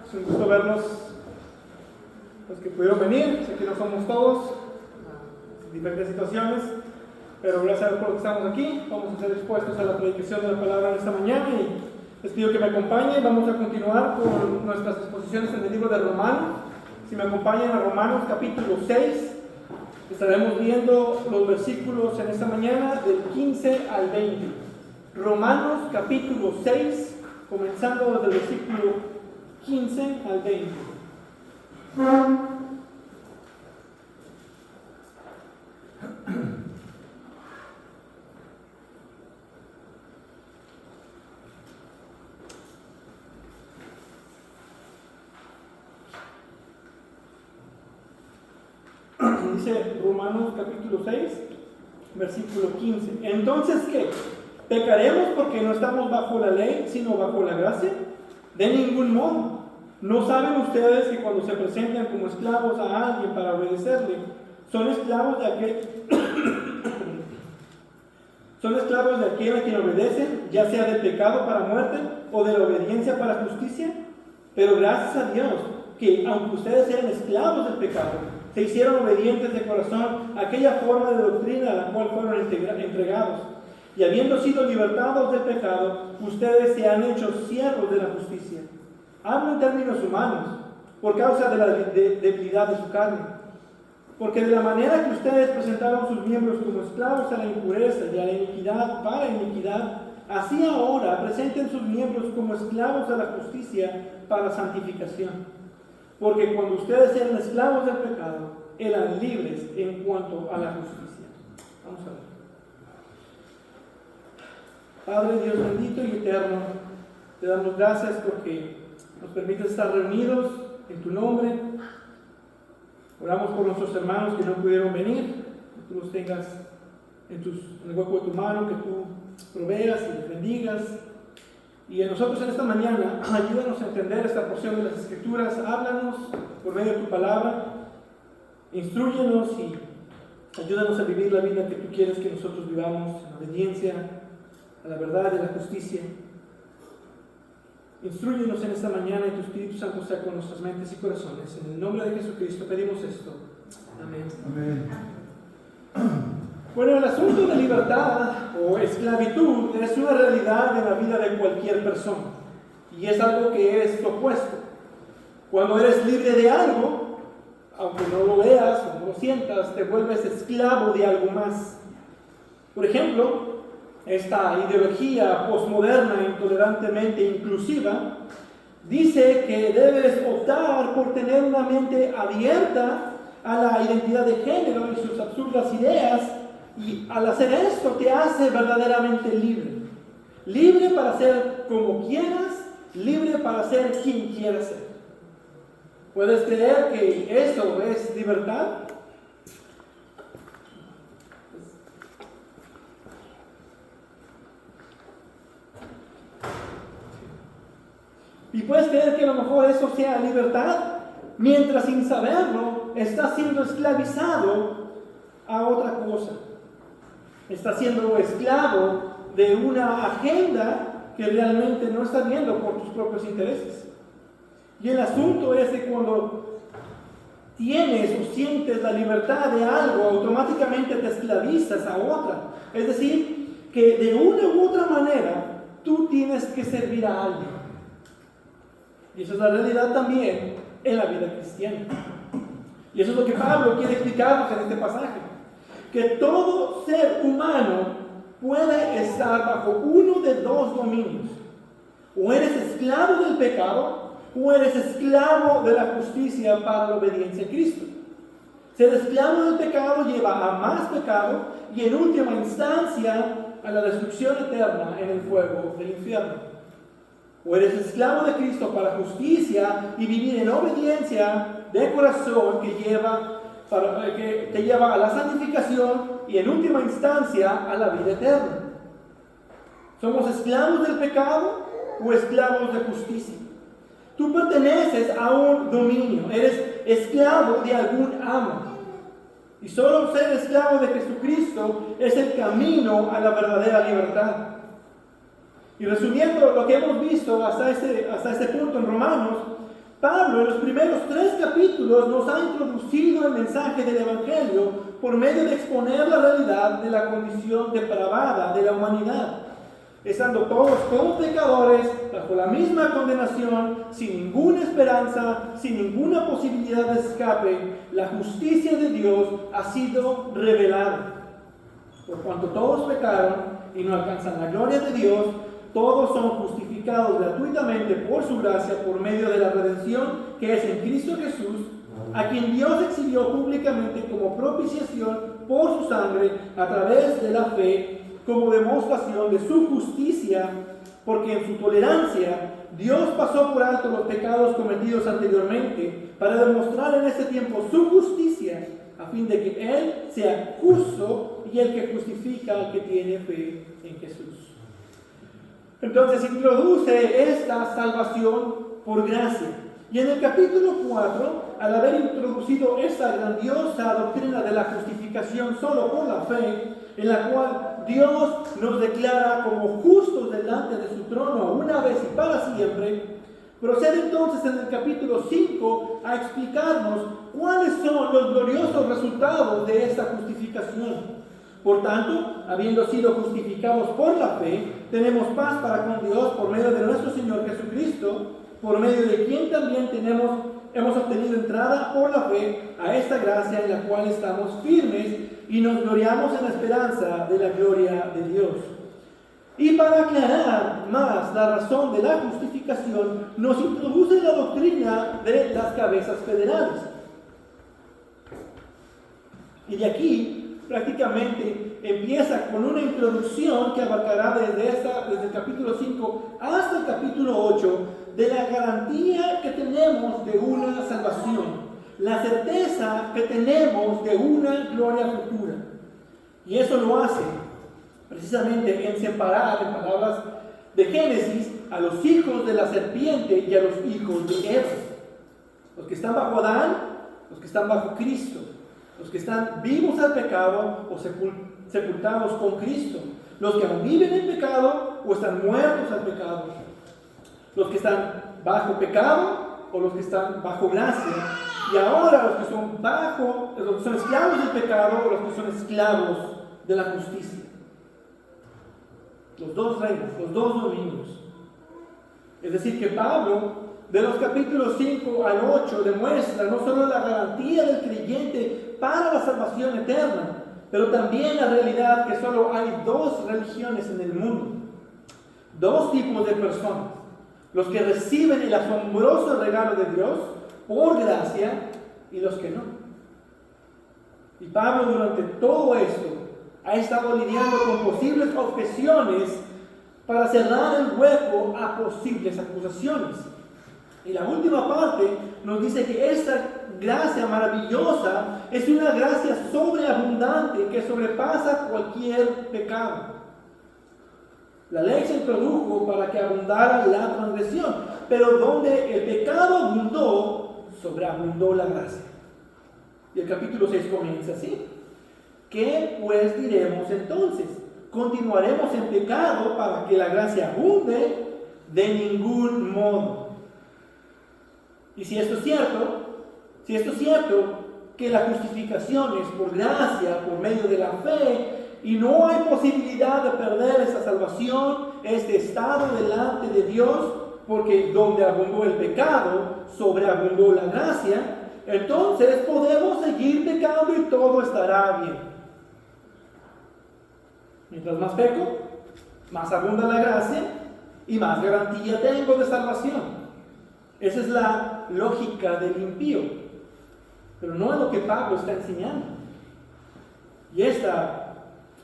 Es un gusto verlos, los que pudieron venir. Sé que no somos todos, en diferentes situaciones, pero gracias a Dios por lo que estamos aquí. Vamos a ser expuestos a la predicación de la palabra en esta mañana y les pido que me acompañen. Vamos a continuar con nuestras exposiciones en el libro de Romanos. Si me acompañan a Romanos capítulo 6, estaremos viendo los versículos en esta mañana del 15 al 20. Romanos capítulo 6, comenzando desde el versículo 15 al 20. Dice Romanos capítulo 6, versículo 15. Entonces, ¿qué? ¿Pecaremos porque no estamos bajo la ley, sino bajo la gracia? De ningún modo. ¿No saben ustedes que cuando se presentan como esclavos a alguien para obedecerle, son esclavos de aquel a quien obedecen, ya sea del pecado para muerte o de la obediencia para justicia? Pero gracias a Dios que, aunque ustedes eran esclavos del pecado, se hicieron obedientes de corazón a aquella forma de doctrina a la cual fueron entregados. Y habiendo sido libertados del pecado, ustedes se han hecho siervos de la justicia. Hablo en términos humanos, por causa de la debilidad de su carne. Porque de la manera que ustedes presentaron sus miembros como esclavos a la impureza y a la iniquidad para iniquidad, así ahora presenten sus miembros como esclavos a la justicia para santificación. Porque cuando ustedes eran esclavos del pecado, eran libres en cuanto a la justicia. Vamos a ver. Padre Dios bendito y eterno, te damos gracias porque nos permites estar reunidos en tu nombre. Oramos por nuestros hermanos que no pudieron venir, que tú los tengas en el hueco de tu mano, que tú proveas y les bendigas. Y a nosotros en esta mañana, ayúdanos a entender esta porción de las Escrituras. Háblanos por medio de tu palabra, instrúyenos y ayúdanos a vivir la vida que tú quieres que nosotros vivamos, en obediencia a la verdad y a la justicia. Instrúyenos en esta mañana y tu Espíritu Santo sea con nuestras mentes y corazones. En el nombre de Jesucristo pedimos esto. Amén. Amén. Bueno, el asunto de libertad o esclavitud es una realidad en la vida de cualquier persona. Y es algo que es opuesto. Cuando eres libre de algo, aunque no lo veas o no lo sientas, te vuelves esclavo de algo más. Por ejemplo, esta ideología posmoderna intolerantemente inclusiva dice que debes optar por tener una mente abierta a la identidad de género y sus absurdas ideas, y al hacer esto te hace verdaderamente libre. Libre para ser como quieras, libre para ser quien quieras ser. ¿Puedes creer que eso es libertad? Y puedes creer que a lo mejor eso sea libertad, mientras sin saberlo estás siendo esclavizado a otra cosa. Estás siendo esclavo de una agenda que realmente no estás viendo por tus propios intereses. Y el asunto es que cuando tienes o sientes la libertad de algo, automáticamente te esclavizas a otra. Es decir, que de una u otra manera tú tienes que servir a alguien. Y esa es la realidad también en la vida cristiana. Y eso es lo que Pablo quiere explicarnos en este pasaje. Que todo ser humano puede estar bajo uno de dos dominios. O eres esclavo del pecado, o eres esclavo de la justicia para la obediencia a Cristo. Ser esclavo del pecado lleva a más pecado y en última instancia a la destrucción eterna en el fuego del infierno. O eres esclavo de Cristo para justicia y vivir en obediencia de corazón que te lleva a la santificación y en última instancia a la vida eterna. ¿Somos esclavos del pecado o esclavos de justicia? Tú perteneces a un dominio, eres esclavo de algún amo. Y solo ser esclavo de Jesucristo es el camino a la verdadera libertad. Y resumiendo lo que hemos visto hasta este punto en Romanos, Pablo en los primeros 3 capítulos nos ha introducido el mensaje del Evangelio por medio de exponer la realidad de la condición depravada de la humanidad, estando todos como pecadores, bajo la misma condenación, sin ninguna esperanza, sin ninguna posibilidad de escape. La justicia de Dios ha sido revelada. Por cuanto todos pecaron y no alcanzan la gloria de Dios, todos son justificados gratuitamente por su gracia, por medio de la redención que es en Cristo Jesús, a quien Dios exhibió públicamente como propiciación por su sangre a través de la fe, como demostración de su justicia, porque en su tolerancia Dios pasó por alto los pecados cometidos anteriormente para demostrar en este tiempo su justicia, a fin de que Él sea justo y el que justifica al que tiene fe en Jesús. Entonces introduce esta salvación por gracia. Y en el capítulo 4, al haber introducido esta grandiosa doctrina de la justificación solo por la fe, en la cual Dios nos declara como justos delante de su trono una vez y para siempre, procede entonces en el capítulo 5 a explicarnos cuáles son los gloriosos resultados de esta justificación. Por tanto, habiendo sido justificados por la fe, tenemos paz para con Dios por medio de nuestro Señor Jesucristo, por medio de quien también hemos obtenido entrada por la fe a esta gracia en la cual estamos firmes y nos gloriamos en la esperanza de la gloria de Dios. Y para aclarar más la razón de la justificación, nos introduce la doctrina de las cabezas federales. Y de aquí prácticamente empieza con una introducción que abarcará desde el capítulo 5 hasta el capítulo 8 de la garantía que tenemos de una salvación, la certeza que tenemos de una gloria futura. Y eso lo hace precisamente en separar, en palabras de Génesis, a los hijos de la serpiente y a los hijos de Eva. Los que están bajo Adán, los que están bajo Cristo. Los que están vivos al pecado o sepultados con Cristo. Los que aún viven en pecado o están muertos al pecado. Los que están bajo pecado o los que están bajo gracia. Y ahora los que son esclavos del pecado o los que son esclavos de la justicia. Los dos reinos, los dos dominios. Es decir, que Pablo, de los capítulos 5 al 8, demuestra no solo la garantía del creyente para la salvación eterna, pero también la realidad que solo hay 2 religiones en el mundo, 2 tipos de personas: los que reciben el asombroso regalo de Dios por gracia y los que no. Y Pablo durante todo esto ha estado lidiando con posibles objeciones para cerrar el hueco a posibles acusaciones. Y la última parte nos dice que esta gracia maravillosa es una gracia sobreabundante que sobrepasa cualquier pecado. La ley se introdujo para que abundara la transgresión, pero donde el pecado abundó, sobreabundó la gracia. Y el capítulo 6 comienza así: ¿qué pues diremos entonces? ¿Continuaremos en pecado para que la gracia abunde? De ningún modo. Y si esto es cierto, que la justificación es por gracia, por medio de la fe, y no hay posibilidad de perder esa salvación, este estado delante de Dios, porque donde abundó el pecado, sobreabundó la gracia, entonces podemos seguir pecando y todo estará bien. Mientras más peco, más abunda la gracia y más garantía tengo de salvación. Esa es la lógica del impío, pero no es lo que Pablo está enseñando. Y esta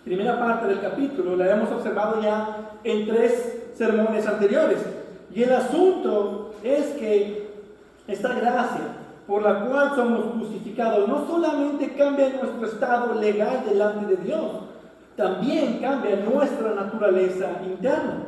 primera parte del capítulo la hemos observado ya en 3 sermones anteriores. Y el asunto es que esta gracia por la cual somos justificados no solamente cambia nuestro estado legal delante de Dios, también cambia nuestra naturaleza interna.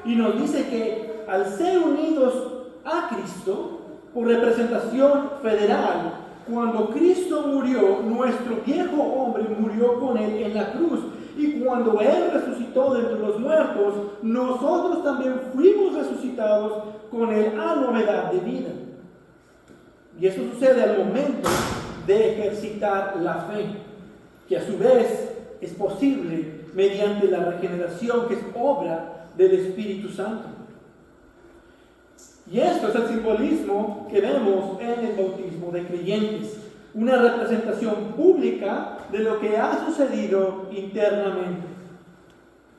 Y nos dice que al ser unidos a Cristo, por representación federal, cuando Cristo murió, nuestro viejo hombre murió con Él en la cruz. Y cuando Él resucitó de entre los muertos, nosotros también fuimos resucitados con Él a novedad de vida. Y eso sucede al momento de ejercitar la fe, que a su vez es posible mediante la regeneración que es obra del Espíritu Santo. Y esto es el simbolismo que vemos en el bautismo de creyentes, una representación pública de lo que ha sucedido internamente.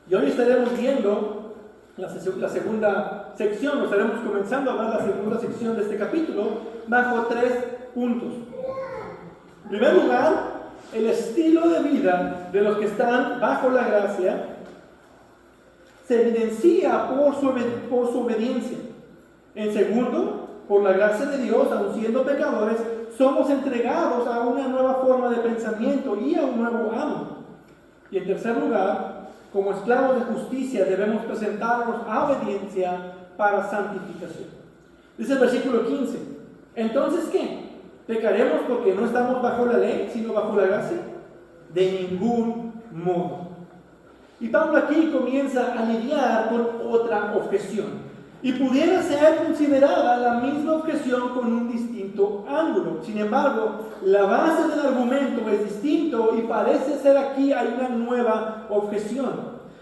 Y hoy estaremos viendo la segunda sección, o estaremos comenzando a ver la segunda sección de este capítulo bajo 3 puntos. En primer lugar, el estilo de vida de los que están bajo la gracia se evidencia por su obediencia. En segundo, por la gracia de Dios, aun siendo pecadores, somos entregados a una nueva forma de pensamiento y a un nuevo amo. Y en tercer lugar, como esclavos de justicia debemos presentarnos a obediencia para santificación. Dice el versículo 15, ¿entonces qué? ¿Pecaremos porque no estamos bajo la ley, sino bajo la gracia? De ningún modo. Y Pablo aquí comienza a lidiar con otra objeción. Y pudiera ser considerada la misma objeción con un distinto ángulo. Sin embargo, la base del argumento es distinto y parece ser aquí hay una nueva objeción.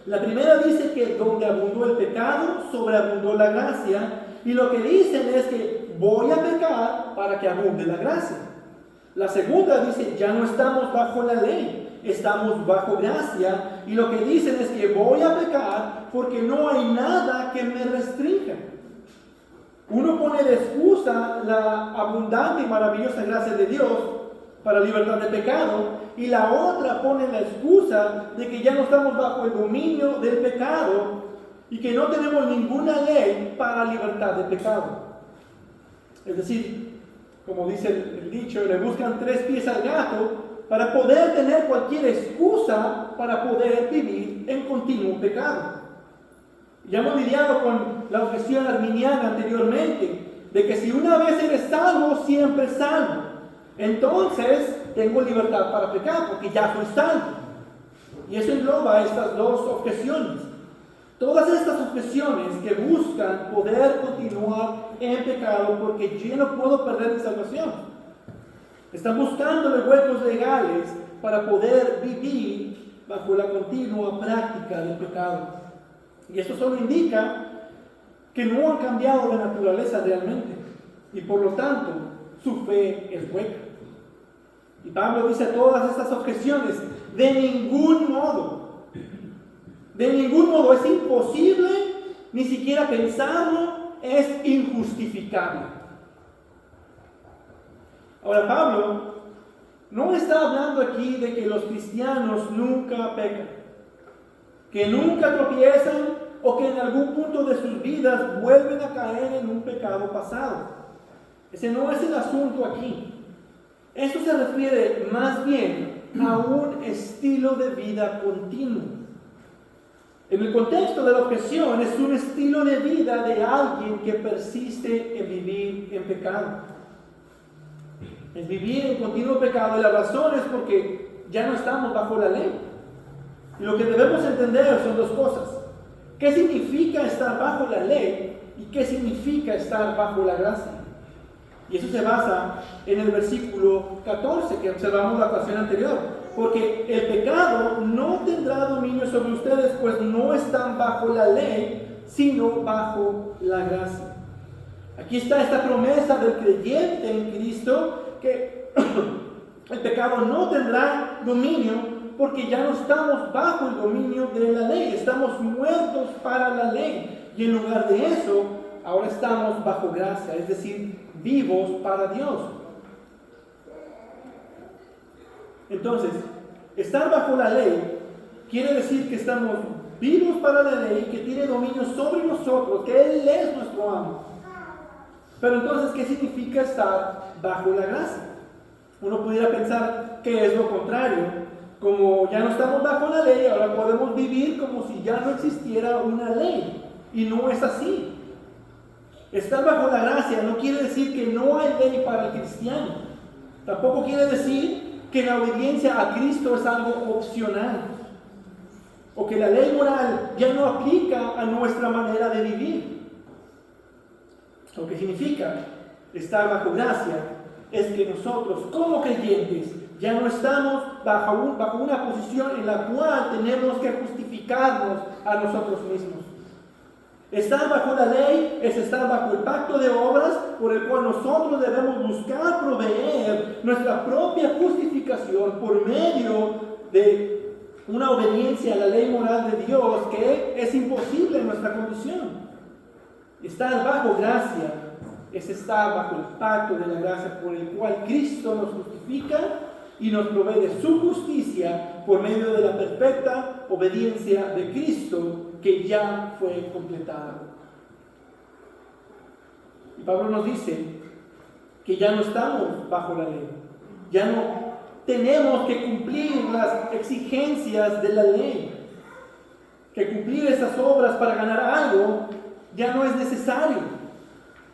La primera dice que donde abundó el pecado, sobreabundó la gracia. Y lo que dicen es que voy a pecar para que abunde la gracia. La segunda dice, ya no estamos bajo la ley, estamos bajo gracia. Y lo que dicen es que voy a pecar porque no hay nada que me restrinja. Uno pone de excusa la abundante y maravillosa gracia de Dios para libertad de pecado, y la otra pone la excusa de que ya no estamos bajo el dominio del pecado y que no tenemos ninguna ley para libertad de pecado. Es decir, como dice el dicho, le buscan 3 pies al gato para poder tener cualquier excusa para poder vivir en continuo pecado. Ya hemos lidiado con la objeción arminiana anteriormente, de que si una vez eres salvo, siempre salvo. Entonces, tengo libertad para pecar, porque ya soy salvo. Y eso engloba estas dos objeciones. Todas estas objeciones que buscan poder continuar en pecado, porque yo no puedo perder mi salvación. Están buscándole huecos legales para poder vivir bajo la continua práctica del pecado. Y esto solo indica que no han cambiado de naturaleza realmente. Y por lo tanto, su fe es hueca. Y Pablo dice todas estas objeciones, de ningún modo, es imposible, ni siquiera pensarlo, es injustificable. Ahora Pablo no está hablando aquí de que los cristianos nunca pecan, que nunca tropiezan o que en algún punto de sus vidas vuelven a caer en un pecado pasado. Ese no es el asunto aquí. Esto se refiere más bien a un estilo de vida continuo. En el contexto de la objeción es un estilo de vida de alguien que persiste en vivir en pecado. Es vivir en continuo pecado, y la razón es porque ya no estamos bajo la ley. Y lo que debemos entender son 2 cosas. ¿Qué significa estar bajo la ley y qué significa estar bajo la gracia? Y eso se basa en el versículo 14 que observamos la ocasión anterior. Porque el pecado no tendrá dominio sobre ustedes, pues no están bajo la ley, sino bajo la gracia. Aquí está esta promesa del creyente en Cristo, que el pecado no tendrá dominio, porque ya no estamos bajo el dominio de la ley, estamos muertos para la ley. Y en lugar de eso, ahora estamos bajo gracia, es decir, vivos para Dios. Entonces, estar bajo la ley quiere decir que estamos vivos para la ley, que tiene dominio sobre nosotros, que Él es nuestro amo. Pero entonces, ¿qué significa estar bajo la gracia? Uno pudiera pensar que es lo contrario. Como ya no estamos bajo la ley, ahora podemos vivir como si ya no existiera una ley. Y no es así. Estar bajo la gracia no quiere decir que no hay ley para el cristiano. Tampoco quiere decir que la obediencia a Cristo es algo opcional. O que la ley moral ya no aplica a nuestra manera de vivir. Lo que significa estar bajo gracia es que nosotros como creyentes ya no estamos bajo una posición en la cual tenemos que justificarnos a nosotros mismos. Estar bajo la ley es estar bajo el pacto de obras por el cual nosotros debemos buscar proveer nuestra propia justificación por medio de una obediencia a la ley moral de Dios que es imposible en nuestra condición. Estar bajo gracia es estar bajo el pacto de la gracia por el cual Cristo nos justifica y nos provee de su justicia por medio de la perfecta obediencia de Cristo que ya fue completada. Y Pablo nos dice que ya no estamos bajo la ley, ya no tenemos que cumplir las exigencias de la ley, que cumplir esas obras para ganar algo ya no es necesario.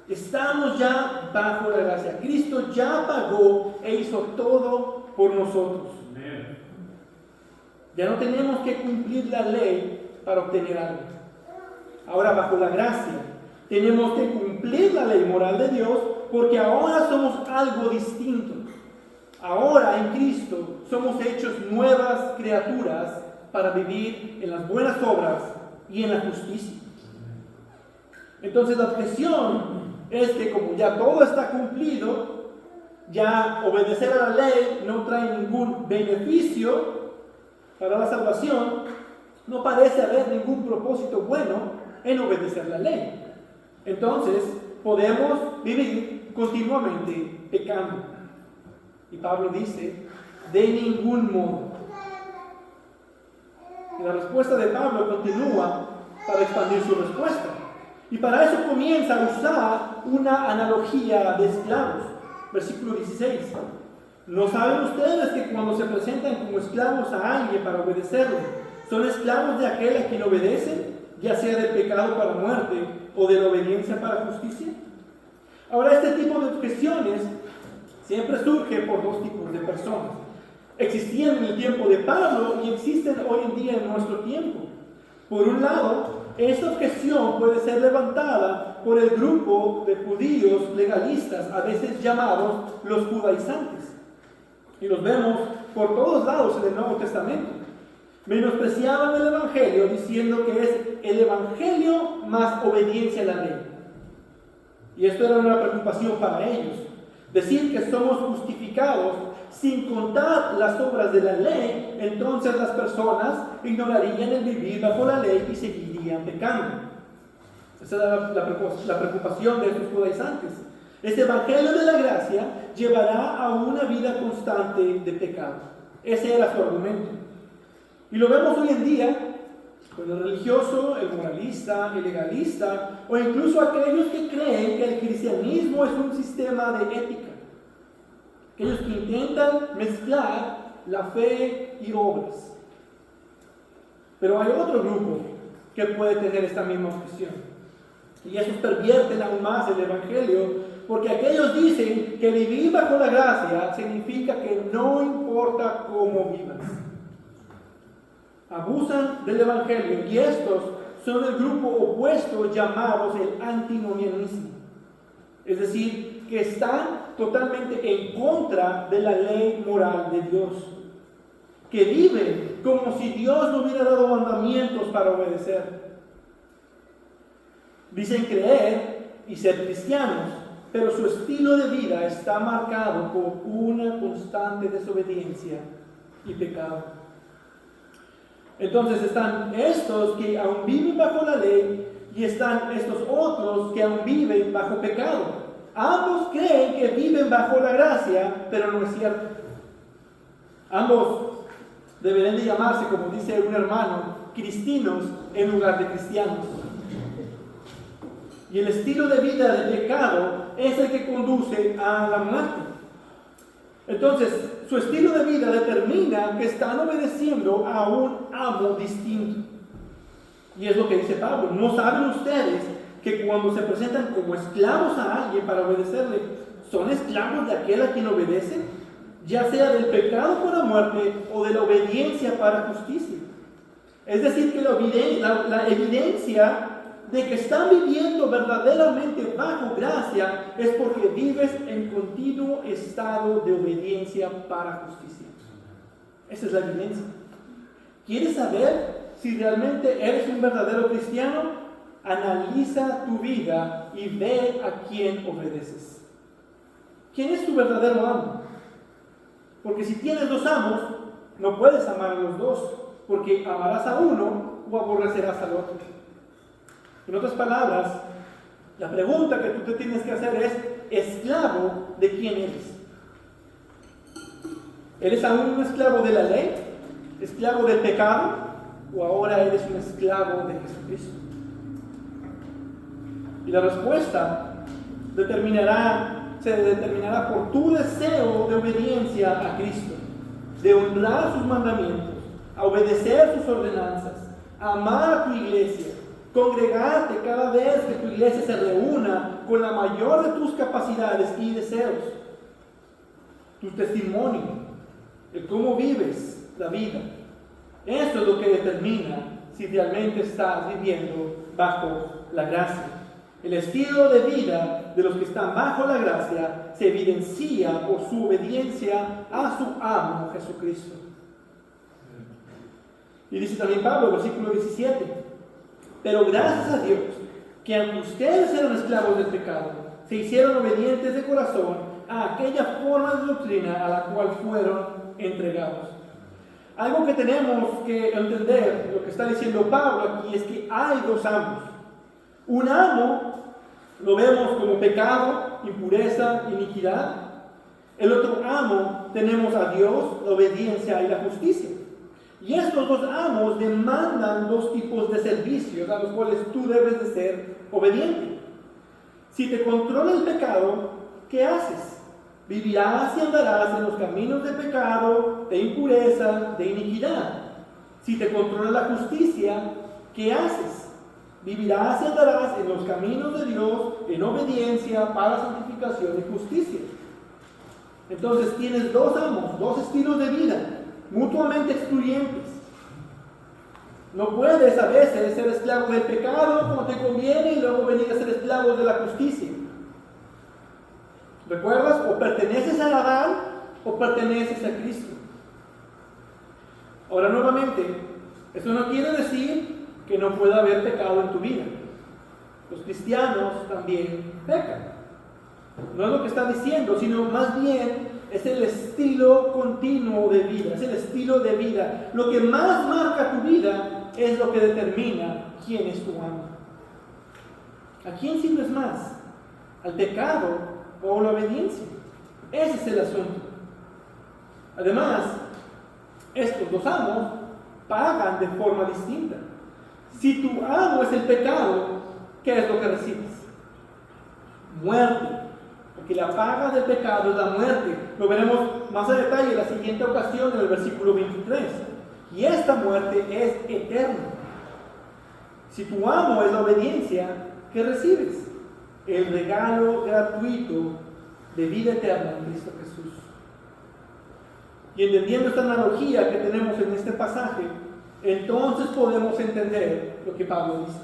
Estamos ya bajo la gracia. Cristo ya pagó e hizo todo por nosotros. Ya no tenemos que cumplir la ley para obtener algo. Ahora, bajo la gracia, tenemos que cumplir la ley moral de Dios porque ahora somos algo distinto. Ahora en Cristo somos hechos nuevas criaturas para vivir en las buenas obras y en la justicia. Entonces la objeción es que como ya todo está cumplido, ya obedecer a la ley no trae ningún beneficio para la salvación, no parece haber ningún propósito bueno en obedecer la ley. Entonces podemos vivir continuamente pecando. Y Pablo dice, de ningún modo. Y la respuesta de Pablo continúa para expandir su respuesta. Y para eso comienza a usar una analogía de esclavos. Versículo 16. ¿No saben ustedes que cuando se presentan como esclavos a alguien para obedecerle, son esclavos de aquel a quien obedecen, ya sea del pecado para muerte o de la obediencia para justicia? Ahora, este tipo de objeciones siempre surge por dos tipos de personas. Existían en el tiempo de Pablo y existen hoy en día en nuestro tiempo. Por un lado, esta objeción puede ser levantada por el grupo de judíos legalistas, a veces llamados los judaizantes. Y los vemos por todos lados en el Nuevo Testamento. Menospreciaban el Evangelio diciendo que es el Evangelio más obediencia a la ley. Y esto era una preocupación para ellos. Decir que somos justificados sin contar las obras de la ley, entonces las personas ignorarían el vivir bajo la ley y seguirían pecando. Esa era la preocupación de estos judaizantes. Este evangelio de la gracia llevará a una vida constante de pecado. Ese era su argumento. Y lo vemos hoy en día con el religioso, el moralista, el legalista, o incluso aquellos que creen que el cristianismo es un sistema de ética. Aquellos que intentan mezclar la fe y obras. Pero hay otro grupo que puede tener esta misma objeción. Y esos pervierten aún más el evangelio, porque aquellos dicen que vivir bajo la gracia significa que no importa cómo vivas. Abusan del evangelio y estos son el grupo opuesto llamados el antinomianismo. Es decir, que están totalmente en contra de la ley moral de Dios. Que viven como si Dios no hubiera dado mandamientos para obedecer. Dicen creer y ser cristianos, pero su estilo de vida está marcado por una constante desobediencia y pecado. Entonces están estos que aún viven bajo la ley y están estos otros que aún viven bajo pecado. Ambos creen que viven bajo la gracia, pero no es cierto. Ambos deberían de llamarse, como dice un hermano, cristinos en lugar de cristianos. Y el estilo de vida de pecado es el que conduce a la muerte. Entonces, su estilo de vida determina que están obedeciendo a un amo distinto. Y es lo que dice Pablo. ¿No saben ustedes que cuando se presentan como esclavos a alguien para obedecerle, son esclavos de aquel a quien obedecen? Ya sea del pecado para muerte o de la obediencia para justicia. Es decir, que la evidencia de que están viviendo verdaderamente bajo gracia es porque vives en continuo estado de obediencia para justicia. Esa es la evidencia. ¿Quieres saber si realmente eres un verdadero cristiano? Analiza tu vida y ve a quién obedeces. ¿Quién es tu verdadero amo? Porque si tienes dos amos, no puedes amar a los dos, porque amarás a uno o aborrecerás al otro. En otras palabras, la pregunta que tú te tienes que hacer es: ¿esclavo de quién eres? ¿Eres aún un esclavo de la ley? ¿Esclavo del pecado? ¿O ahora eres un esclavo de Jesucristo? Y la respuesta se determinará por tu deseo de obediencia a Cristo, de honrar sus mandamientos, a obedecer sus ordenanzas, a amar a tu iglesia, congregarte cada vez que tu iglesia se reúna con la mayor de tus capacidades y deseos, tu testimonio, el cómo vives la vida. Eso es lo que determina si realmente estás viviendo bajo la gracia. El estilo de vida de los que están bajo la gracia se evidencia por su obediencia a su amo Jesucristo. Y dice también Pablo, versículo 17: pero gracias a Dios, que aunque ustedes eran esclavos del pecado, se hicieron obedientes de corazón a aquella forma de doctrina a la cual fueron entregados. Algo que tenemos que entender, lo que está diciendo Pablo aquí, es que hay dos amos. Un amo lo vemos como pecado, impureza, iniquidad. El otro amo tenemos a Dios, la obediencia y la justicia. Y estos dos amos demandan dos tipos de servicios a los cuales tú debes de ser obediente. Si te controla el pecado, ¿qué haces? Vivirás y andarás en los caminos de pecado, de impureza, de iniquidad. Si te controla la justicia, ¿qué haces? Vivirás y andarás en los caminos de Dios, en obediencia para santificación y justicia. Entonces tienes dos amos, dos estilos de vida, mutuamente excluyentes. No puedes a veces ser esclavo del pecado como te conviene y luego venir a ser esclavo de la justicia. ¿Recuerdas? O perteneces a Adán o perteneces a Cristo. Ahora nuevamente, eso no quiere decir que no pueda haber pecado en tu vida. Los cristianos también pecan. No es lo que está diciendo, sino más bien es el estilo continuo de vida, es el estilo de vida. Lo que más marca tu vida es lo que determina quién es tu amo. ¿A quién sirves más? ¿Al pecado o la obediencia? Ese es el asunto. Además, estos dos amos pagan de forma distinta. Si tu amo es el pecado, ¿qué es lo que recibes? Muerte. Porque la paga del pecado es la muerte. Lo veremos más a detalle en la siguiente ocasión, en el versículo 23. Y esta muerte es eterna. Si tu amo es la obediencia, ¿qué recibes? El regalo gratuito de vida eterna en Cristo Jesús. Y entendiendo esta analogía que tenemos en este pasaje, entonces podemos entender lo que Pablo dice.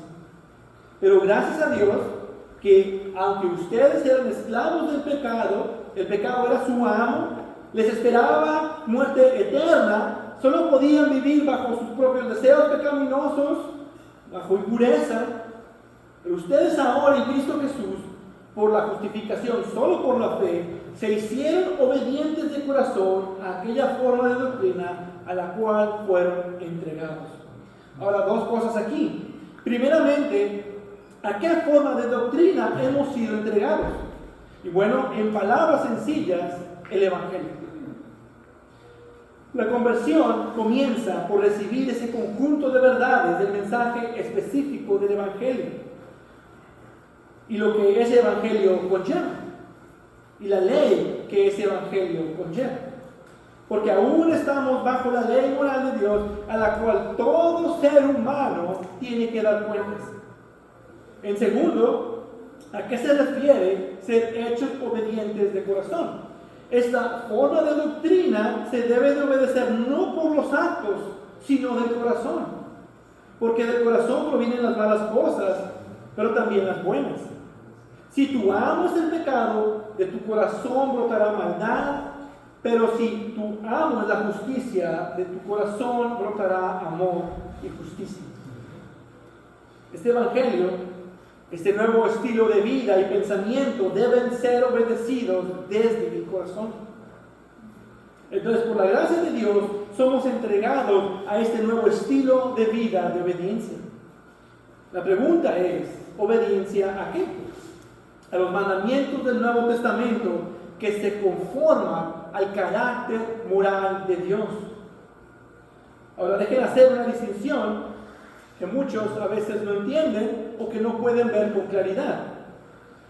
Pero gracias a Dios que aunque ustedes eran esclavos del pecado, el pecado era su amo, les esperaba muerte eterna, solo podían vivir bajo sus propios deseos pecaminosos, bajo impureza. Pero ustedes ahora en Cristo Jesús, por la justificación, solo por la fe, se hicieron obedientes de corazón a aquella forma de doctrina a la cual fueron entregados. Ahora, dos cosas aquí. Primeramente, ¿a qué forma de doctrina hemos sido entregados? Y bueno, en palabras sencillas, el Evangelio. La conversión comienza por recibir ese conjunto de verdades del mensaje específico del Evangelio y lo que ese Evangelio conlleva y la ley que ese Evangelio conlleva. Porque aún estamos bajo la ley moral de Dios a la cual todo ser humano tiene que dar cuentas. En segundo, ¿a qué se refiere ser hechos obedientes de corazón? Esta forma de doctrina se debe de obedecer no por los actos, sino del corazón. Porque del corazón provienen las malas cosas, pero también las buenas. Si tú amas el pecado, de tu corazón brotará maldad, pero si tú amas la justicia, de tu corazón brotará amor y justicia. Este evangelio, este nuevo estilo de vida y pensamiento deben ser obedecidos desde el corazón. Entonces, por la gracia de Dios, somos entregados a este nuevo estilo de vida de obediencia. La pregunta es, ¿obediencia a qué? A los mandamientos del Nuevo Testamento que se conforman al carácter moral de Dios. Ahora, dejen hacer una distinción que muchos a veces no entienden o que no pueden ver con claridad.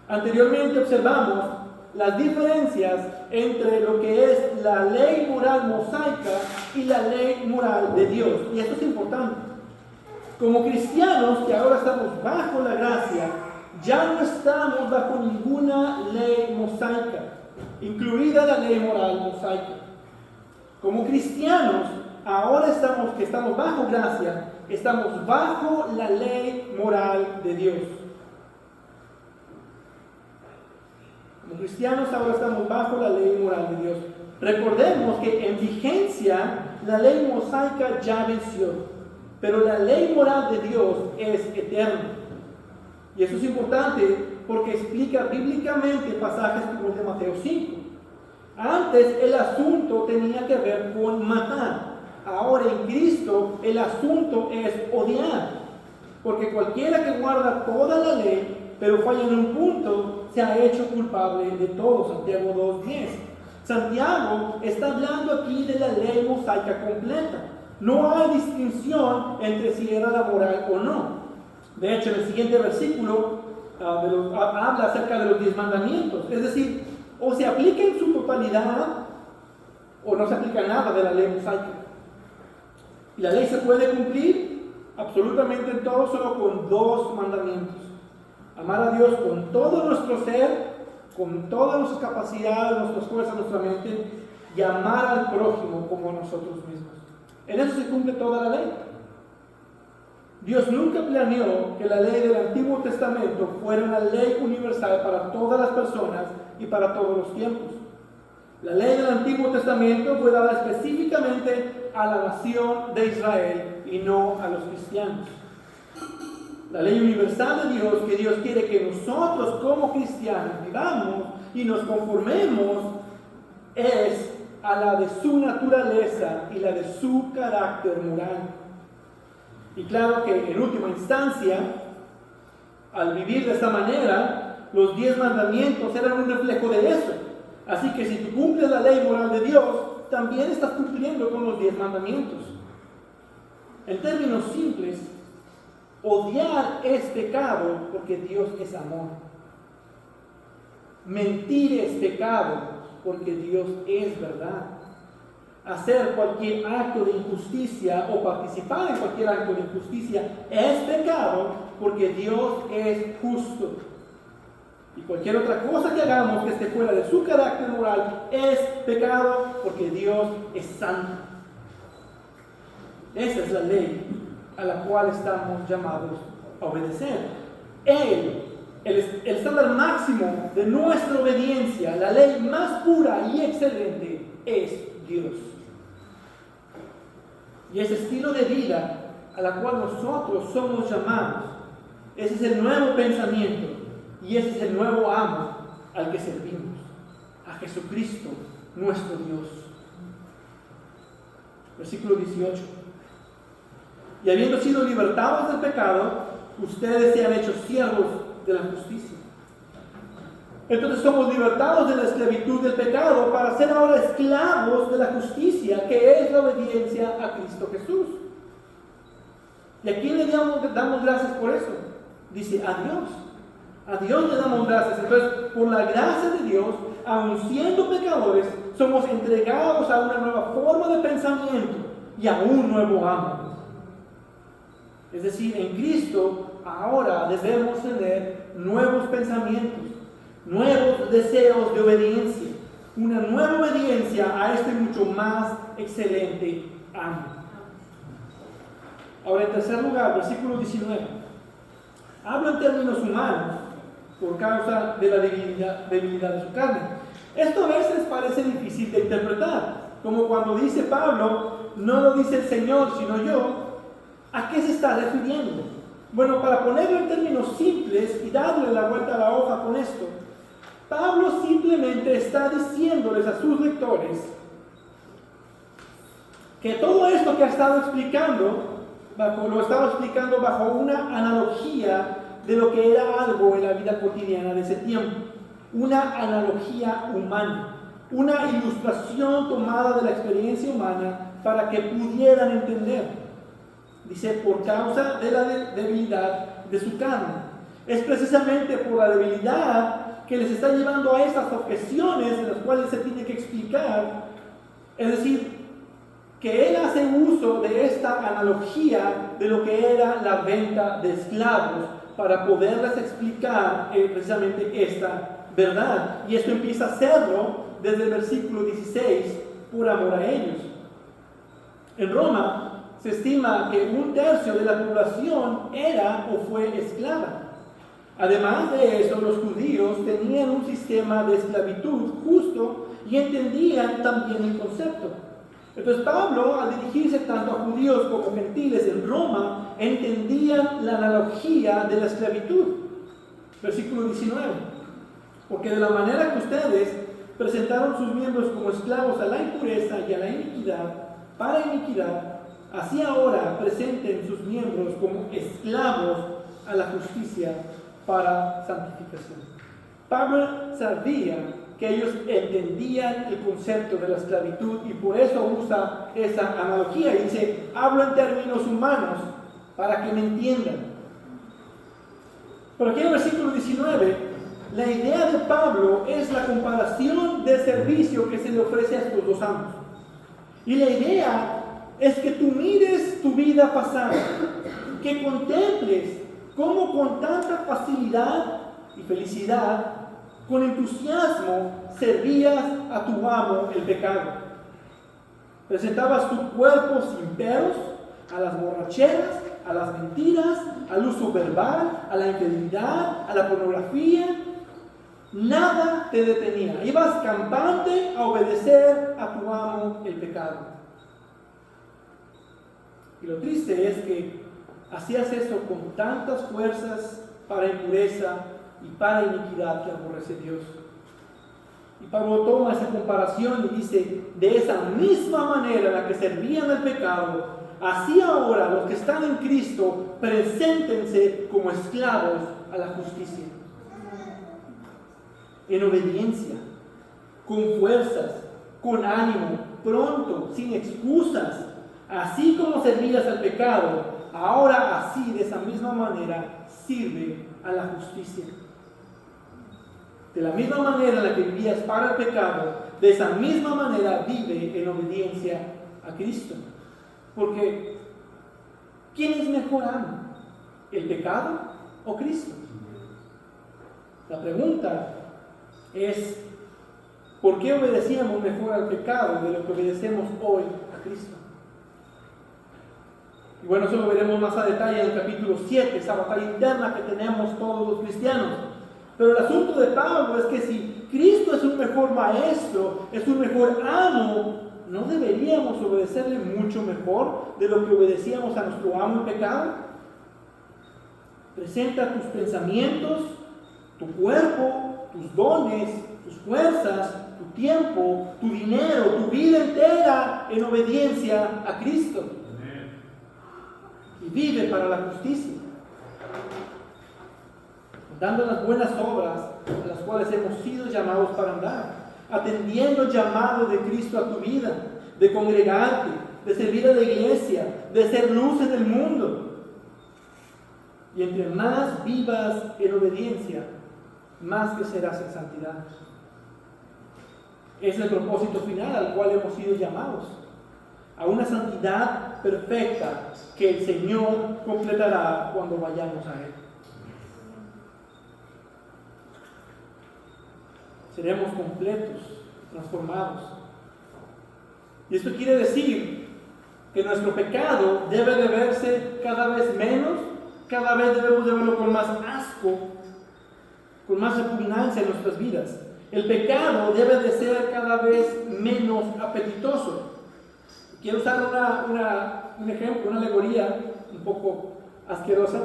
Anteriormente observamos las diferencias entre lo que es la ley moral mosaica y la ley moral de Dios. Y esto es importante. Como cristianos que ahora estamos bajo la gracia, ya no estamos bajo ninguna ley mosaica, incluida la ley moral mosaica. Como cristianos, ahora que estamos bajo gracia, estamos bajo la ley moral de Dios. Como cristianos ahora estamos bajo la ley moral de Dios. Recordemos que en vigencia la ley mosaica ya venció, pero la ley moral de Dios es eterna. Y eso es importante porque explica bíblicamente pasajes como el de Mateo 5. Antes el asunto tenía que ver con matar. Ahora en Cristo el asunto es odiar. Porque cualquiera que guarda toda la ley, pero falla en un punto, se ha hecho culpable de todo. Santiago 2:10. Santiago está hablando aquí de la ley mosaica completa. No hay distinción entre si era la moral o no. De hecho, en el siguiente versículo habla acerca de los 10 mandamientos. Es decir, o se aplica en su totalidad o no se aplica nada de la ley mosaica. Y la ley se puede cumplir absolutamente en todo, solo con 2 mandamientos. Amar a Dios con todo nuestro ser, con todas nuestras capacidades, nuestras fuerzas, nuestra mente, y amar al prójimo como a nosotros mismos. En eso se cumple toda la ley. Dios nunca planeó que la ley del Antiguo Testamento fuera una ley universal para todas las personas y para todos los tiempos. La ley del Antiguo Testamento fue dada específicamente a la nación de Israel y no a los cristianos. La ley universal de Dios, que Dios quiere que nosotros como cristianos vivamos y nos conformemos, es a la de su naturaleza y la de su carácter moral. Y claro que en última instancia, al vivir de esta manera, los 10 mandamientos eran un reflejo de eso. Así que si tú cumples la ley moral de Dios, también estás cumpliendo con los 10 mandamientos. En términos simples, odiar es pecado porque Dios es amor. Mentir es pecado porque Dios es verdad. Hacer cualquier acto de injusticia o participar en cualquier acto de injusticia es pecado porque Dios es justo. Y cualquier otra cosa que hagamos que esté fuera de su carácter moral es pecado porque Dios es santo. Esa es la ley a la cual estamos llamados a obedecer. El estándar máximo de nuestra obediencia, la ley más pura y excelente, es Dios. Y ese estilo de vida a la cual nosotros somos llamados, ese es el nuevo pensamiento y ese es el nuevo amo al que servimos, a Jesucristo, nuestro Dios. Versículo 18. Y habiendo sido libertados del pecado, ustedes se han hecho siervos de la justicia. Entonces somos libertados de la esclavitud del pecado para ser ahora esclavos de la justicia, que es la obediencia a Cristo Jesús. ¿Y a quién le damos gracias por eso? Dice, a Dios. A Dios le damos gracias. Entonces, por la gracia de Dios, aun siendo pecadores, somos entregados a una nueva forma de pensamiento y a un nuevo amo. Es decir, en Cristo ahora debemos tener nuevos pensamientos, nuevos deseos de obediencia, una nueva obediencia a este mucho más excelente amo. Ahora, en tercer lugar, versículo 19. Hablo en términos humanos, por causa de la debilidad de su carne. Esto a veces parece difícil de interpretar, como cuando dice Pablo, no lo dice el Señor, sino yo. ¿A qué se está refiriendo? Bueno, para ponerlo en términos simples y darle la vuelta a la hoja con esto, Pablo simplemente está diciéndoles a sus lectores que todo esto que ha estado explicando, lo estaba explicando bajo una analogía de lo que era algo en la vida cotidiana de ese tiempo, una analogía humana, una ilustración tomada de la experiencia humana para que pudieran entender. Dice, por causa de la debilidad de su carne. Es precisamente por la debilidad que les está llevando a estas objeciones de las cuales se tiene que explicar. Es decir, que él hace uso de esta analogía de lo que era la venta de esclavos para poderles explicar precisamente esta verdad. Y esto empieza a hacerlo desde el versículo 16, por amor a ellos. En Roma se estima que 1/3 de la población era o fue esclava. Además de eso, los judíos tenían un sistema de esclavitud justo y entendían también el concepto. Entonces Pablo, al dirigirse tanto a judíos como gentiles en Roma, entendían la analogía de la esclavitud. Versículo 19. Porque de la manera que ustedes presentaron sus miembros como esclavos a la impureza y a la iniquidad, para iniquidad, así ahora presenten sus miembros como esclavos a la justicia para santificación. Pablo sabía que ellos entendían el concepto de la esclavitud y por eso usa esa analogía y dice, hablo en términos humanos para que me entiendan. Pero aquí en el versículo 19, la idea de Pablo es la comparación de servicio que se le ofrece a estos dos amos. Y la idea es que tú mires tu vida pasada, que contemples cómo con tanta facilidad y felicidad, con entusiasmo, servías a tu amo el pecado. Presentabas tu cuerpo sin peros a las borracheras, a las mentiras, al uso verbal, a la infidelidad, a la pornografía. Nada te detenía. Ibas campante a obedecer a tu amo el pecado. Y lo triste es que hacías eso con tantas fuerzas para impureza y para iniquidad que aborrece Dios. Y Pablo toma esa comparación y dice, de esa misma manera en la que servían al pecado, así ahora los que están en Cristo, preséntense como esclavos a la justicia. En obediencia, con fuerzas, con ánimo, pronto, sin excusas. Así como servías al pecado, ahora así, de esa misma manera, sirve a la justicia. De la misma manera en la que vivías para el pecado, de esa misma manera vive en obediencia a Cristo. Porque, ¿quién es mejor amo? ¿El pecado o Cristo? La pregunta es, ¿por qué obedecíamos mejor al pecado de lo que obedecemos hoy a Cristo? Y bueno, eso lo veremos más a detalle en el capítulo 7, esa batalla interna que tenemos todos los cristianos. Pero el asunto de Pablo es que si Cristo es un mejor maestro, es un mejor amo, ¿no deberíamos obedecerle mucho mejor de lo que obedecíamos a nuestro amo en pecado? Presenta tus pensamientos, tu cuerpo, tus dones, tus fuerzas, tu tiempo, tu dinero, tu vida entera en obediencia a Cristo. Y vive para la justicia, dando las buenas obras a las cuales hemos sido llamados para andar, atendiendo el llamado de Cristo a tu vida, de congregarte, de servir a la iglesia, de ser luz en el mundo. Y entre más vivas en obediencia, más crecerás en santidad. Es el propósito final al cual hemos sido llamados, a una santidad perfecta que el Señor completará cuando vayamos a Él. Seremos completos, transformados. Y esto quiere decir que nuestro pecado debe de verse cada vez menos cada vez debemos de verlo con más asco, con más repugnancia en nuestras vidas. El pecado debe de ser cada vez menos apetitoso. Quiero usar un ejemplo, una alegoría un poco asquerosa.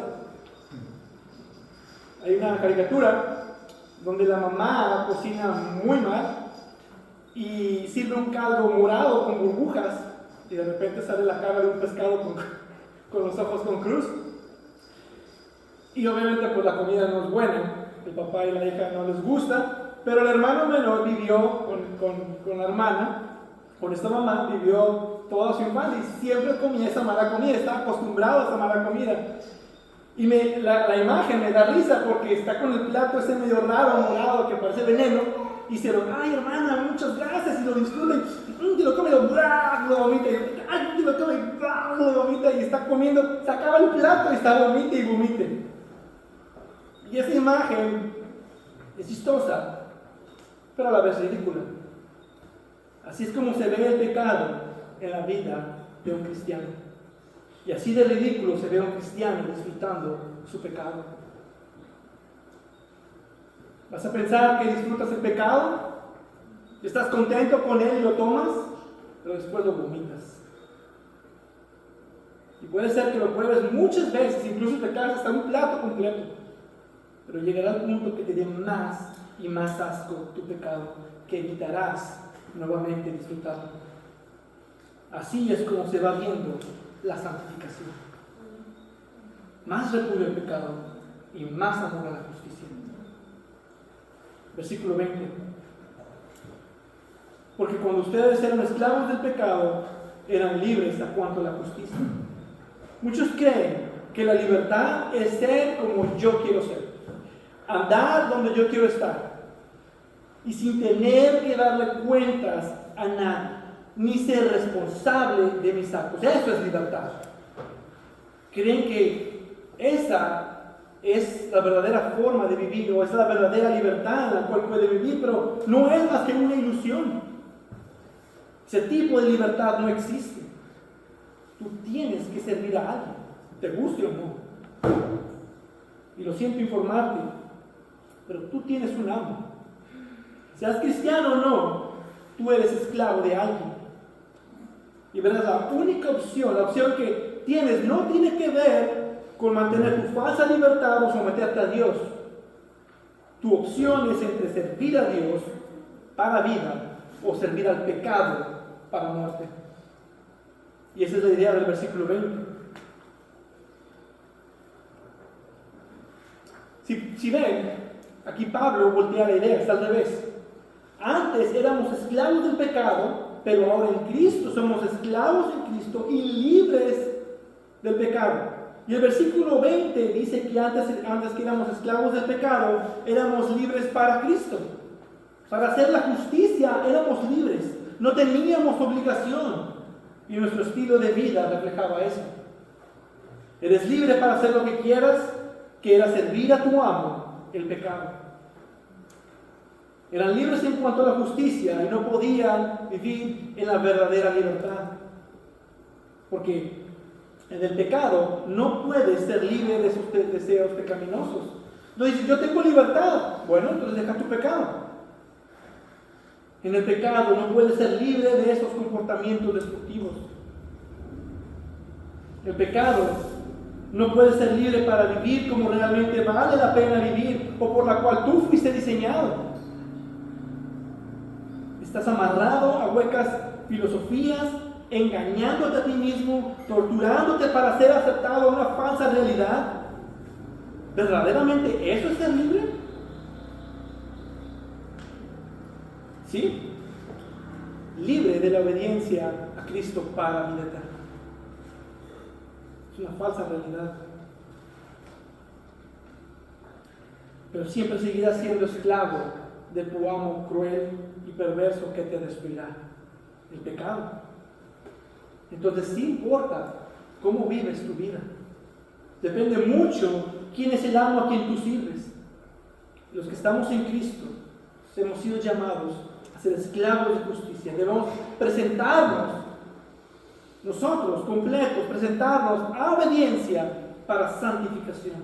Hay una caricatura donde la mamá cocina muy mal y sirve un caldo morado con burbujas y de repente sale la cara de un pescado con los ojos con cruz. Y obviamente pues la comida no es buena, el papá y la hija no les gusta, pero el hermano menor vivió con la hermana, con esta mamá, vivió toda su infancia y siempre comía esa mala comida, estaba acostumbrado a esa mala comida. Y la imagen me da risa porque está con el plato ese medio raro, morado, que parece veneno, y se lo, ay hermana, muchas gracias, y lo disfruta, y lo come, lo vomita, y ay, lo come, lo vomita, y está comiendo, se acaba el plato y está vomite y vomite. Y esa imagen es chistosa, pero a la vez ridícula. Así es como se ve el pecado en la vida de un cristiano. Y así de ridículo se ve a un cristiano disfrutando su pecado. ¿Vas a pensar que disfrutas el pecado? ¿Estás contento con él y lo tomas? Pero después lo vomitas. Y puede ser que lo pruebes muchas veces, incluso te caes hasta un plato completo. Pero llegará el punto que te dé más y más asco tu pecado, que evitarás nuevamente disfrutarlo. Así es como se va viendo la santificación. Más repudio al pecado y más amor a la justicia. Versículo 20. Porque cuando ustedes eran esclavos del pecado, eran libres a cuanto a la justicia. Muchos creen que la libertad es ser como yo quiero ser, andar donde yo quiero estar, y sin tener que darle cuentas a nadie, ni ser responsable de mis actos. Eso es libertad. Creen que esa es la verdadera forma de vivir, o es la verdadera libertad en la cual puede vivir, pero no es más que una ilusión. Ese tipo de libertad no existe. Tú tienes que servir a alguien, te guste o no. Y lo siento informarte, pero tú tienes un amo. Seas cristiano o no, tú eres esclavo de alguien. Y verás, la única opción, la opción que tienes, no tiene que ver con mantener tu falsa libertad o someterte a Dios. Tu opción es entre servir a Dios para vida o servir al pecado para muerte. Y esa es la idea del versículo 20. Si ven, aquí Pablo voltea la idea, está al revés. Antes éramos esclavos del pecado, pero ahora en Cristo somos esclavos en Cristo y libres del pecado. Y el versículo 20 dice que antes que éramos esclavos del pecado, éramos libres para Cristo. Para hacer la justicia éramos libres, no teníamos obligación. Y nuestro estilo de vida reflejaba eso. Eres libre para hacer lo que quieras, que era servir a tu amo, el pecado. Eran libres en cuanto a la justicia y no podían vivir en la verdadera libertad. Porque en el pecado no puedes ser libre de esos deseos pecaminosos. No dices, yo tengo libertad. Bueno, entonces deja tu pecado. En el pecado no puedes ser libre de esos comportamientos destructivos. El pecado no puede ser libre para vivir como realmente vale la pena vivir o por la cual tú fuiste diseñado. Estás amarrado a huecas filosofías, engañándote a ti mismo, torturándote para ser aceptado a una falsa realidad. ¿Verdaderamente eso es ser libre? ¿Sí? Libre de la obediencia a Cristo para vida eterna. Es una falsa realidad. Pero siempre seguirás siendo esclavo de tu amo cruel y perverso que te destruirá, el pecado. Entonces sí importa cómo vives tu vida. Depende mucho quién es el amo a quien tú sirves. Los que estamos en Cristo hemos sido llamados a ser esclavos de justicia. Debemos presentarnos nosotros completos, presentarnos a obediencia para santificación.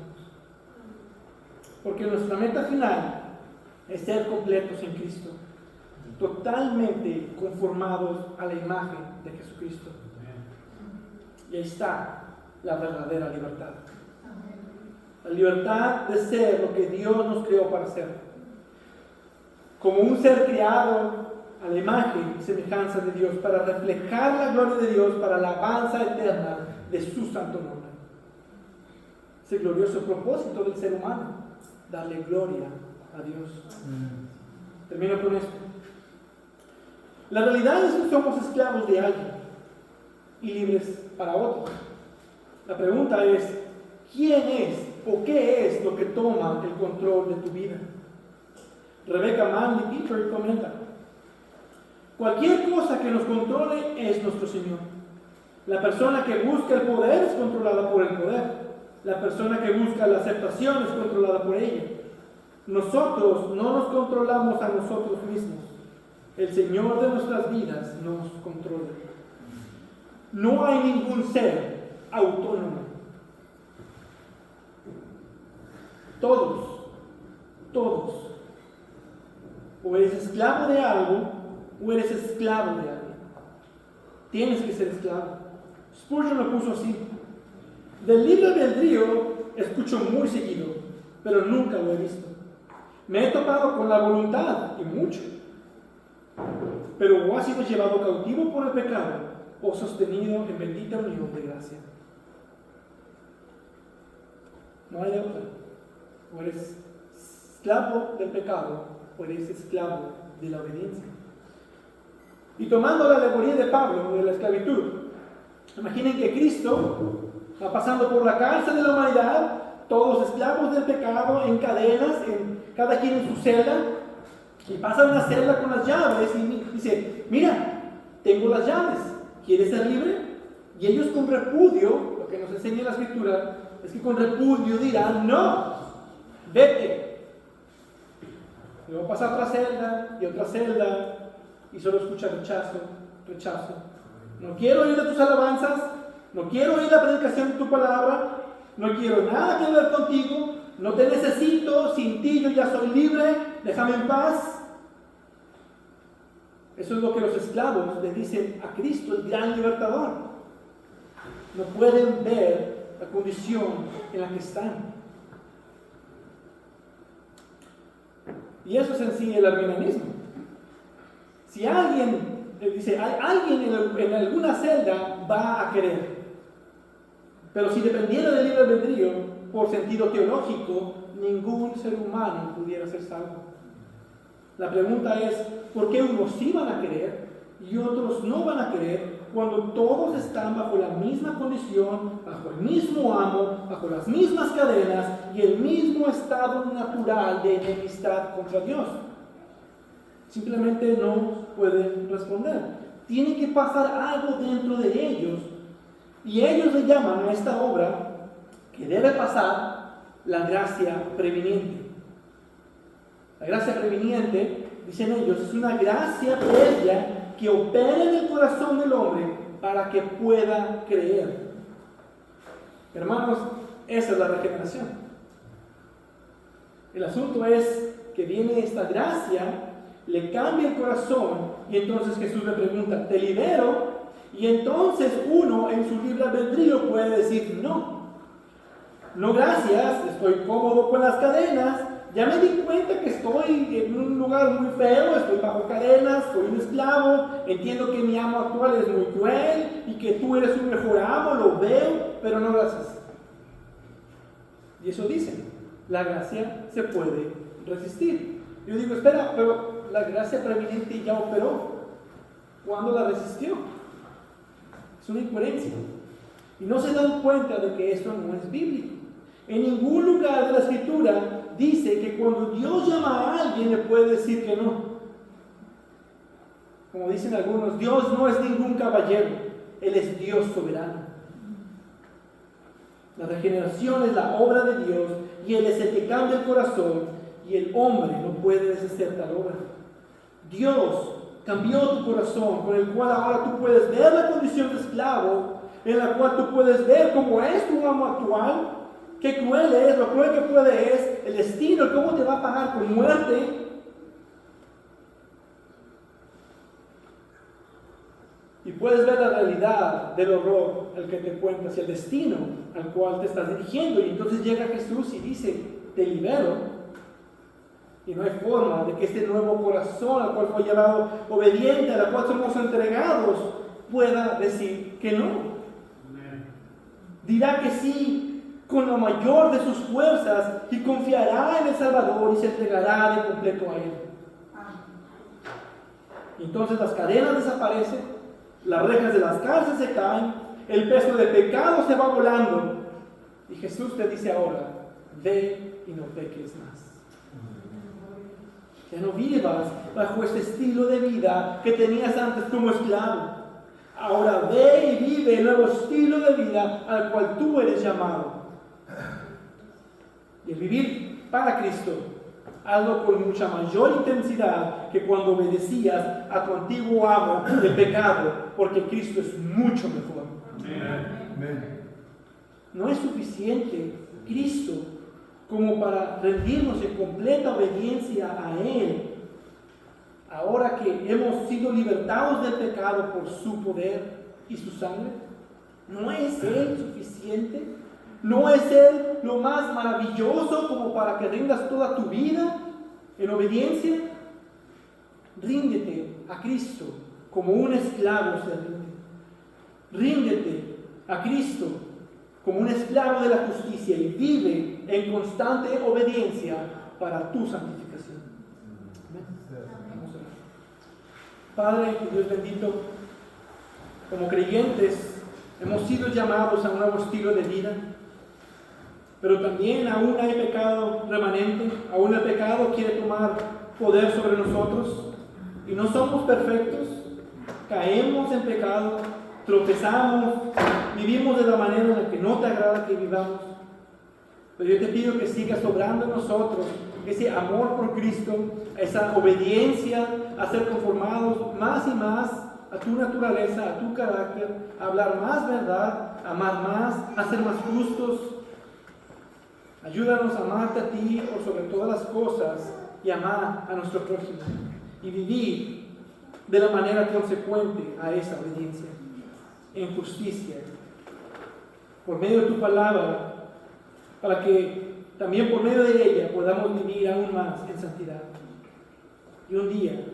Porque nuestra meta final es ser completos en Cristo, totalmente conformados a la imagen de Jesucristo. Y ahí está la verdadera libertad. La libertad de ser lo que Dios nos creó para ser. Como un ser creado a la imagen y semejanza de Dios, para reflejar la gloria de Dios, para la alabanza eterna de su santo nombre. Es el glorioso propósito del ser humano, darle gloria a Dios. Termino con esto. La realidad es que somos esclavos de alguien y libres para otro. La pregunta es, ¿quién es o qué es lo que toma el control de tu vida? Rebecca Manley Peter comenta: cualquier cosa que nos controle es nuestro Señor. La persona que busca el poder es controlada por el poder. La persona que busca la aceptación es controlada por ella. Nosotros no nos controlamos a nosotros mismos. El Señor de nuestras vidas nos controla. No hay ningún ser autónomo. Todos, o eres esclavo de algo, o eres esclavo de algo. Tienes que ser esclavo. Spurgeon lo puso así: del libre albedrío escucho muy seguido, pero nunca lo he visto. Me he topado con la voluntad, y mucho, pero o ha sido llevado cautivo por el pecado, o sostenido en bendita unión de gracia. No hay de otra. O eres esclavo del pecado, o eres esclavo de la obediencia. Y tomando la alegoría de Pablo de la esclavitud, imaginen que Cristo va pasando por la cárcel de la humanidad, todos esclavos del pecado, en cadenas, cada quien en su celda, y pasa una celda con las llaves y dice: mira, tengo las llaves, ¿quieres ser libre? Y ellos con repudio, lo que nos enseña la Escritura es que con repudio dirán: no, vete. Luego pasa otra celda y otra celda, y solo escucha rechazo. No quiero oír de tus alabanzas, no quiero oír la predicación de tu palabra, no quiero nada que ver contigo, no te necesito, sin ti yo ya soy libre, déjame en paz. Eso es lo que los esclavos le dicen a Cristo, el gran libertador. No pueden ver la condición en la que están. Y eso es en sí el arminianismo. Si alguien dice, alguien en alguna celda va a querer, pero si dependiera del libre albedrío, por sentido teológico, ningún ser humano pudiera ser salvo. La pregunta es, ¿por qué unos sí van a querer y otros no van a querer cuando todos están bajo la misma condición, bajo el mismo amo, bajo las mismas cadenas y el mismo estado natural de enemistad contra Dios? Simplemente no pueden responder. Tiene que pasar algo dentro de ellos, y ellos le llaman a esta obra que debe pasar la gracia preveniente. La gracia preveniente, dicen ellos, es una gracia previa que opera en el corazón del hombre para que pueda creer. Hermanos, esa es la regeneración. El asunto es que viene esta gracia, le cambia el corazón, y entonces Jesús le pregunta: ¿te libero? Y entonces uno en su libre albedrío puede decir: no gracias, estoy cómodo con las cadenas, ya me di cuenta que estoy en un lugar muy feo, estoy bajo cadenas, soy un esclavo, entiendo que mi amo actual es muy cruel y que tú eres un mejor amo, lo veo, pero no gracias. Y eso dicen, la gracia se puede resistir. Yo digo: espera, pero la gracia preeminente ya operó. ¿Cuándo la resistió? Es una incoherencia. Y no se dan cuenta de que esto no es bíblico. En ningún lugar de la Escritura dice que cuando Dios llama a alguien le puede decir que no. Como dicen algunos, Dios no es ningún caballero, Él es Dios soberano. La regeneración es la obra de Dios y Él es el que cambia el corazón, y el hombre no puede deshacer tal obra. Dios cambió tu corazón, con el cual ahora tú puedes ver la condición de esclavo, en la cual tú puedes ver cómo es tu amo actual, qué cruel es, lo cruel que puede es, el destino, cómo te va a pagar con muerte. Y puedes ver la realidad del horror al que te encuentras y el destino al cual te estás dirigiendo. Y entonces llega Jesús y dice, te libero. Y no hay forma de que este nuevo corazón al cual fue llevado obediente, a la cual somos entregados, pueda decir que no. Dirá que sí con la mayor de sus fuerzas y confiará en el Salvador y se entregará de completo a Él. Y entonces las cadenas desaparecen, las rejas de las cárceles se caen, el peso del pecado se va volando. Y Jesús te dice ahora, ve y no peques más. Ya no vivas bajo ese estilo de vida que tenías antes como esclavo. Ahora ve y vive el nuevo estilo de vida al cual tú eres llamado. Y el vivir para Cristo, hazlo con mucha mayor intensidad que cuando obedecías a tu antiguo amo del pecado, porque Cristo es mucho mejor. Amén. No es suficiente Cristo como para rendirnos en completa obediencia a Él. Ahora que hemos sido libertados del pecado por su poder y su sangre, ¿no es Él suficiente? ¿No es Él lo más maravilloso como para que rindas toda tu vida en obediencia? Ríndete a Cristo como un esclavo se rinde. Ríndete a Cristo como un esclavo de la justicia y vive en constante obediencia para tu santificación. Vamos a orar. Padre, Dios bendito, como creyentes hemos sido llamados a un nuevo estilo de vida, pero también aún hay pecado remanente, aún el pecado quiere tomar poder sobre nosotros y no somos perfectos, caemos en pecado, tropezamos, vivimos de la manera en la que no te agrada que vivamos. Pero yo te pido que sigas obrando en nosotros ese amor por Cristo, esa obediencia a ser conformados más y más a tu naturaleza, a tu carácter, a hablar más verdad, a amar más, a ser más justos. Ayúdanos a amarte a ti por sobre todas las cosas y amar a nuestro prójimo y vivir de la manera consecuente a esa obediencia, en justicia, por medio de tu palabra, para que también por medio de ella podamos vivir aún más en santidad y un día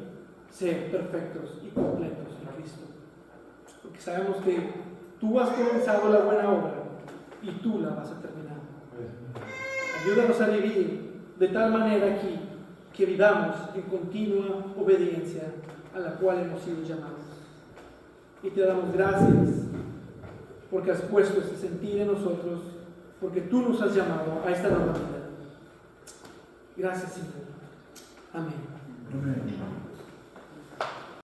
ser perfectos y completos en Cristo, porque sabemos que tú has comenzado la buena obra y tú la vas a terminar. Ayúdanos a vivir de tal manera aquí que vivamos en continua obediencia a la cual hemos sido llamados. Y te damos gracias porque has puesto ese sentir en nosotros, porque tú nos has llamado a esta nueva vida. Gracias, Señor. Amén. Amén.